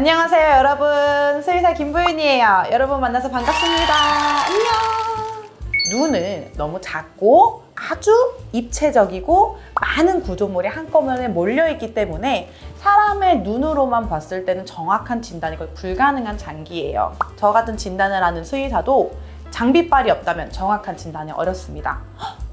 안녕하세요 여러분, 수의사 김부윤이에요. 여러분 만나서 반갑습니다. 안녕. 눈은 너무 작고 아주 입체적이고 많은 구조물이 한꺼번에 몰려있기 때문에 사람의 눈으로만 봤을 때는 정확한 진단이 거의 불가능한 장기예요. 저 같은 진단을 하는 수의사도 장비빨이 없다면 정확한 진단이 어렵습니다.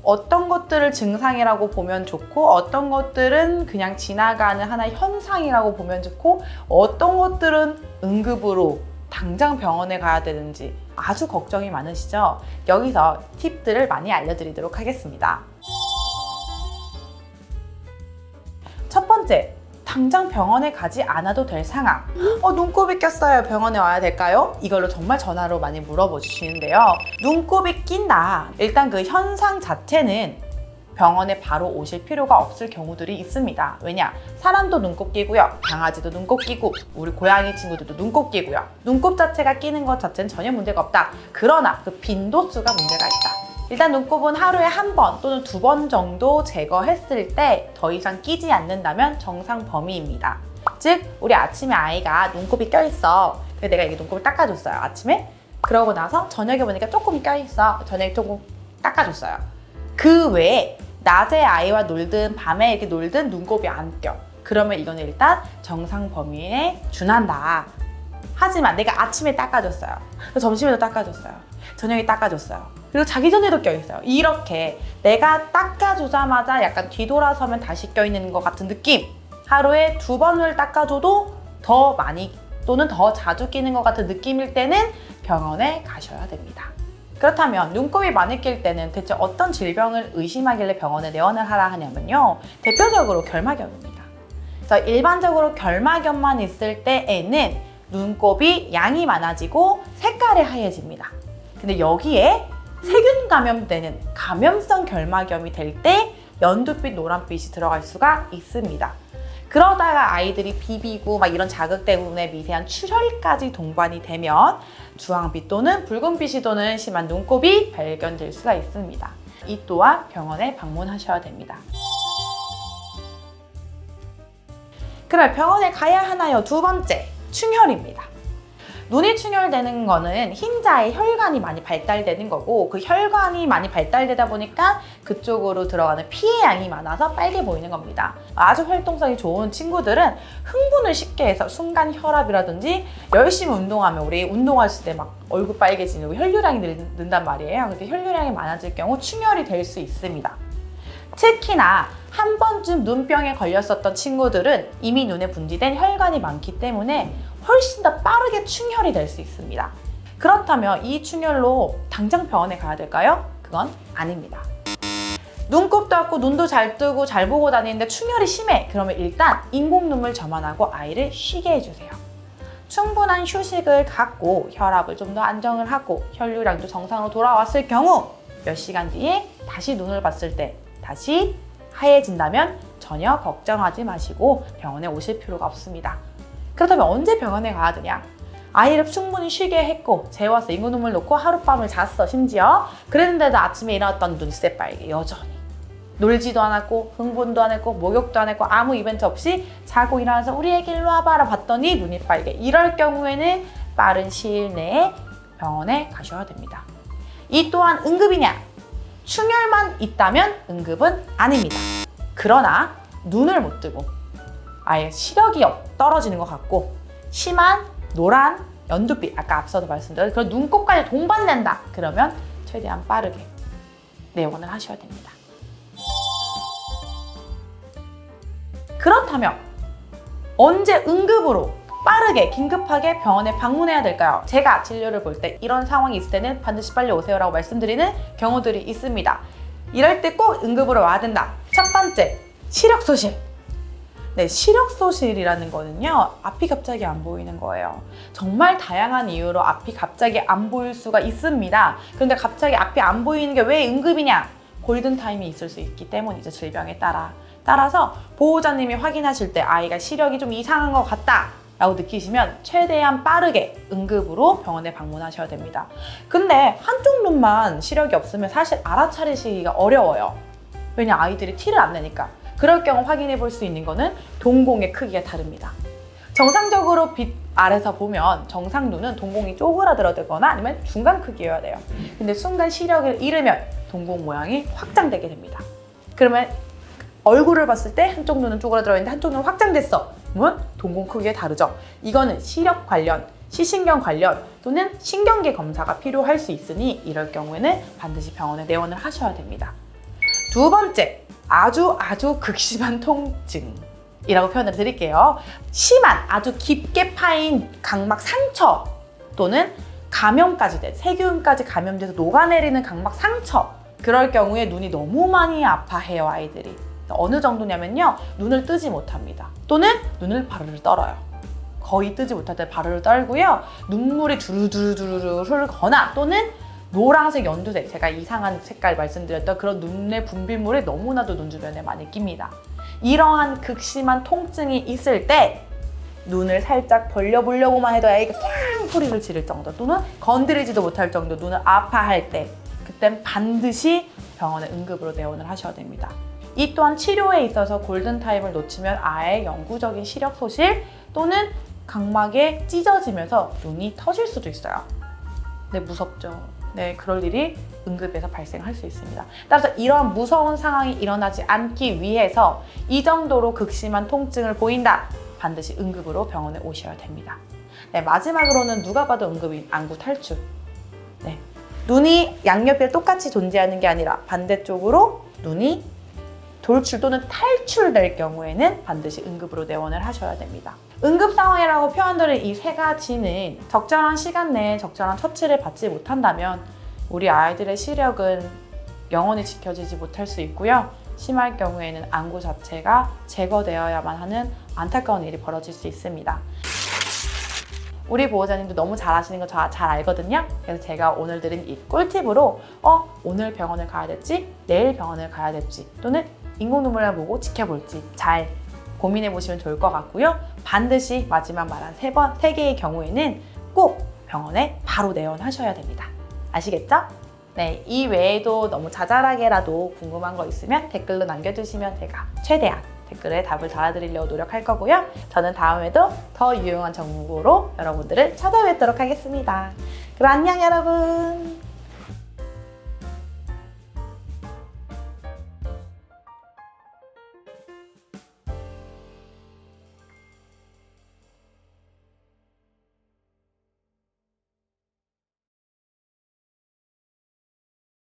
어떤 것들을 증상이라고 보면 좋고 어떤 것들은 그냥 지나가는 하나의 현상이라고 보면 좋고 어떤 것들은 응급으로 당장 병원에 가야 되는지 아주 걱정이 많으시죠? 여기서 팁들을 많이 알려드리도록 하겠습니다. 첫 번째, 당장 병원에 가지 않아도 될 상황. 눈곱이 꼈어요. 병원에 와야 될까요? 이걸로 정말 전화로 많이 물어보시는데요. 눈곱이 낀다. 일단 그 현상 자체는 병원에 바로 오실 필요가 없을 경우들이 있습니다. 왜냐? 사람도 눈곱 끼고요. 강아지도 눈곱 끼고 우리 고양이 친구들도 눈곱 끼고요. 눈곱 자체가 끼는 것 자체는 전혀 문제가 없다. 그러나 그 빈도수가 문제가 있다. 일단 눈곱은 하루에 한 번 또는 2번 정도 제거했을 때 더 이상 끼지 않는다면 정상 범위입니다. 즉 우리 아침에 아이가 눈곱이 껴있어. 그래서 내가 이게 눈곱을 닦아줬어요. 아침에. 그러고 나서 저녁에 보니까 조금 껴있어. 저녁에 조금 닦아줬어요. 그 외에 낮에 아이와 놀든 밤에 이렇게 놀든 눈곱이 안 껴. 그러면 이거는 일단 정상 범위에 준한다. 하지만 내가 아침에 닦아줬어요. 점심에도 닦아줬어요. 저녁에 닦아줬어요. 그리고 자기 전에도 껴있어요. 이렇게 내가 닦아주자마자 약간 뒤돌아서면 다시 껴있는 것 같은 느낌. 하루에 2번을 닦아줘도 더 많이 또는 더 자주 끼는 것 같은 느낌일 때는 병원에 가셔야 됩니다. 그렇다면 눈곱이 많이 낄 때는 대체 어떤 질병을 의심하길래 병원에 내원을 하라 하냐면요. 대표적으로 결막염입니다. 그래서 일반적으로 결막염만 있을 때에는 눈곱이 양이 많아지고 색깔이 하얘집니다. 근데 여기에 세균 감염되는 감염성 결막염이 될 때 연두빛, 노란빛이 들어갈 수가 있습니다. 그러다가 아이들이 비비고 막 이런 자극 때문에 미세한 출혈까지 동반이 되면 주황빛 또는 붉은빛이 도는 심한 눈곱이 발견될 수가 있습니다. 이 또한 병원에 방문하셔야 됩니다. 그럼 병원에 가야 하나요? 두 번째, 충혈입니다. 눈이 충혈되는 거는 흰자에 혈관이 많이 발달되는 거고 그 혈관이 많이 발달되다 보니까 그쪽으로 들어가는 피의 양이 많아서 빨개 보이는 겁니다. 아주 활동성이 좋은 친구들은 흥분을 쉽게 해서 순간 혈압이라든지 열심히 운동하면 우리 운동했을 때 막 얼굴 빨개지고 혈류량이 는단 말이에요. 그렇게 혈류량이 많아질 경우 충혈이 될 수 있습니다. 특히나 한 번쯤 눈병에 걸렸었던 친구들은 이미 눈에 분지된 혈관이 많기 때문에 훨씬 더 빠르게 충혈이 될 수 있습니다. 그렇다면 이 충혈로 당장 병원에 가야 될까요? 그건 아닙니다. 눈곱도 왔고 눈도 잘 뜨고 잘 보고 다니는데 충혈이 심해. 그러면 일단 인공눈물 점환하고 아이를 쉬게 해주세요. 충분한 휴식을 갖고 혈압을 좀 더 안정을 하고 혈류량도 정상으로 돌아왔을 경우 몇 시간 뒤에 다시 눈을 봤을 때 다시 하얘진다면 전혀 걱정하지 마시고 병원에 오실 필요가 없습니다. 그렇다면 언제 병원에 가야 되냐? 아이를 충분히 쉬게 했고 재워서 인공눈물 놓고 하룻밤을 잤어. 심지어 그랬는데도 아침에 일어났던 눈이 새빨개 여전히 놀지도 않았고 흥분도 안 했고 목욕도 안 했고 아무 이벤트 없이 자고 일어나서 우리 애기 일로 와봐라 봤더니 눈이 빨개. 이럴 경우에는 빠른 시일 내에 병원에 가셔야 됩니다. 이 또한 응급이냐? 충혈만 있다면 응급은 아닙니다. 그러나 눈을 못 뜨고 아예 시력이 떨어지는 것 같고 심한 노란 연두빛, 아까 앞서도 말씀드린 그런 눈곱까지 동반된다. 그러면 최대한 빠르게 내원을 하셔야 됩니다. 그렇다면 언제 응급으로 빠르게 긴급하게 병원에 방문해야 될까요? 제가 진료를 볼 때 이런 상황이 있을 때는 반드시 빨리 오세요라고 말씀드리는 경우들이 있습니다. 이럴 때 꼭 응급으로 와야 된다. 첫 번째, 시력소실. 네, 시력소실이라는 거는요, 앞이 갑자기 안 보이는 거예요. 정말 다양한 이유로 앞이 갑자기 안 보일 수가 있습니다. 그런데 갑자기 앞이 안 보이는 게 왜 응급이냐? 골든타임이 있을 수 있기 때문이죠. 질병에 따라서 보호자님이 확인하실 때 아이가 시력이 좀 이상한 것 같다 라고 느끼시면 최대한 빠르게 응급으로 병원에 방문하셔야 됩니다. 근데 한쪽 눈만 시력이 없으면 사실 알아차리시기가 어려워요. 왜냐, 아이들이 티를 안 내니까. 그럴 경우 확인해 볼 수 있는 거는 동공의 크기가 다릅니다. 정상적으로 빛 아래서 보면 정상 눈은 동공이 쪼그라들거나 아니면 중간 크기여야 돼요. 근데 순간 시력을 잃으면 동공 모양이 확장되게 됩니다. 그러면 얼굴을 봤을 때 한쪽 눈은 쪼그라들어 있는데 한쪽 눈은 확장됐어. 그러면 동공 크기가 다르죠. 이거는 시력 관련, 시신경 관련 또는 신경계 검사가 필요할 수 있으니 이럴 경우에는 반드시 병원에 내원을 하셔야 됩니다. 두 번째, 아주 극심한 통증이라고 표현을 드릴게요. 심한, 아주 깊게 파인 각막 상처 또는 감염까지 된, 세균까지 감염돼서 녹아내리는 각막 상처, 그럴 경우에 눈이 너무 많이 아파해요, 아이들이. 어느 정도냐면요, 눈을 뜨지 못합니다. 또는 눈을 바르르 떨어요. 거의 뜨지 못할 때 바르르 떨고요. 눈물이 두루두루두루 흐르거나 또는 노란색, 연두색, 제가 이상한 색깔 말씀드렸던 그런 눈의 분비물이 너무나도 눈 주변에 많이 낍니다. 이러한 극심한 통증이 있을 때 눈을 살짝 벌려보려고만 해도 아이가 꽝 소리를 지를 정도 또는 건드리지도 못할 정도 눈을 아파할 때 그땐 반드시 병원에 응급으로 내원을 하셔야 됩니다. 이 또한 치료에 있어서 골든타임을 놓치면 아예 영구적인 시력 소실 또는 각막에 찢어지면서 눈이 터질 수도 있어요. 네, 무섭죠. 네, 그럴 일이 응급에서 발생할 수 있습니다. 따라서 이러한 무서운 상황이 일어나지 않기 위해서 이 정도로 극심한 통증을 보인다. 반드시 응급으로 병원에 오셔야 됩니다. 네, 마지막으로는 누가 봐도 응급인 안구 탈출. 네, 눈이 양옆에 똑같이 존재하는 게 아니라 반대쪽으로 눈이 돌출 또는 탈출될 경우에는 반드시 응급으로 내원을 하셔야 됩니다. 응급 상황이라고 표현드린 이 세 가지는 적절한 시간 내에 적절한 처치를 받지 못한다면 우리 아이들의 시력은 영원히 지켜지지 못할 수 있고요. 심할 경우에는 안구 자체가 제거되어야만 하는 안타까운 일이 벌어질 수 있습니다. 우리 보호자님도 너무 잘 아시는 거 잘 알거든요. 그래서 제가 오늘 드린 이 꿀팁으로 오늘 병원을 가야 될지 내일 병원을 가야 될지 또는 인공눈물을 보고 지켜볼지 잘 고민해 보시면 좋을 것 같고요. 반드시 마지막 말한 세 개의 경우에는 꼭 병원에 바로 내원하셔야 됩니다. 아시겠죠? 네, 이 외에도 너무 자잘하게라도 궁금한 거 있으면 댓글로 남겨주시면 제가 최대한 댓글에 답을 달아드리려고 노력할 거고요. 저는 다음에도 더 유용한 정보로 여러분들을 찾아뵙도록 하겠습니다. 그럼 안녕 여러분!